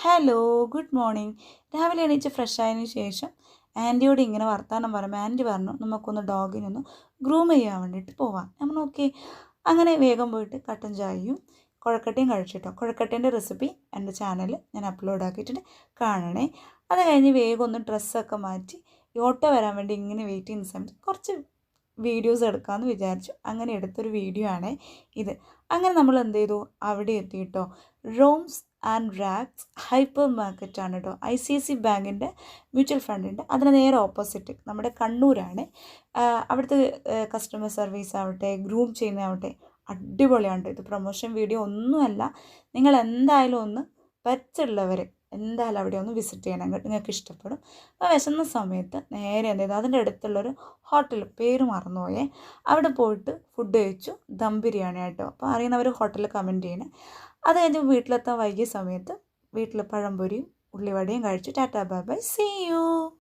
Hello good morning. രാവിലെ എണീച്ച് fresh ആയതിനു ശേഷം ആൻറ്റിയോട് ഇങ്ങനെ വർത്തമാനം പറയുമ്പോൾ ആൻറ്റി പറഞ്ഞു നമുക്കൊന്ന് ഡോഗിനൊന്ന് ഗ്രൂം ചെയ്യാൻ വേണ്ടിയിട്ട് പോവാം. നമ്മൾ ഓക്കെ അങ്ങനെ വേഗം പോയിട്ട് കട്ടൻ ചായയും കുഴക്കട്ടയും കഴിച്ചിട്ടോ. കുഴക്കട്ടേൻ്റെ റെസിപ്പി എൻ്റെ ചാനലിൽ ഞാൻ അപ്ലോഡ് ആക്കിയിട്ടുണ്ട്, കാണണേ. അത് കഴിഞ്ഞ് വേഗം ഒന്ന് ഡ്രസ്സൊക്കെ മാറ്റി ഈ ഓട്ടോ വരാൻ വേണ്ടി ഇങ്ങനെ വെയിറ്റ് ചെയ്യുന്ന സമയത്ത് കുറച്ച് വീഡിയോസ് എടുക്കാമെന്ന് വിചാരിച്ചു. അങ്ങനെ എടുത്തൊരു വീഡിയോ ആണ് ഇത്. അങ്ങനെ നമ്മൾ എന്ത് ചെയ്തു, അവിടെ എത്തിയിട്ടോ. റോംസ് ആൻഡ് റാക്സ് ഹൈപ്പർ മാർക്കറ്റാണ് കേട്ടോ. ICICI ബാങ്കിൻ്റെ മ്യൂച്വൽ ഫണ്ടിൻ്റെ അതിന് നേരെ ഓപ്പോസിറ്റ് നമ്മുടെ കണ്ണൂരാണ്. അവിടുത്തെ കസ്റ്റമർ സർവീസ് ആവട്ടെ, ഗ്രൂം ചെയ്യുന്നതാവട്ടെ അടിപൊളിയാണ്. ഇത് പ്രൊമോഷൻ വീഡിയോ ഒന്നുമല്ല. നിങ്ങൾ എന്തായാലും ഒന്ന് പറ്റുള്ളവർ എന്തായാലും അവിടെ ഒന്ന് വിസിറ്റ് ചെയ്യണം, നിങ്ങൾക്ക് ഇഷ്ടപ്പെടും. അപ്പോൾ വിശന്ന സമയത്ത് നേരെ എന്ത് ചെയ്തു, അതിൻ്റെ അടുത്തുള്ളൊരു ഹോട്ടൽ, പേര് മറന്നുപോയേ, അവിടെ പോയിട്ട് ഫുഡ് കഴിച്ചു. ദം ബിരിയാണി ആയിട്ടോ. അപ്പോൾ അറിയുന്നവർ ഹോട്ടലിൽ കമൻറ്റ് ചെയ്യണേ. അത് കഴിഞ്ഞ് വീട്ടിലെത്താൻ വൈകിയ സമയത്ത് വീട്ടിൽ പഴംപൊരിയും ഉള്ളിവടയും കഴിച്ചു. Tata bye bye, see U.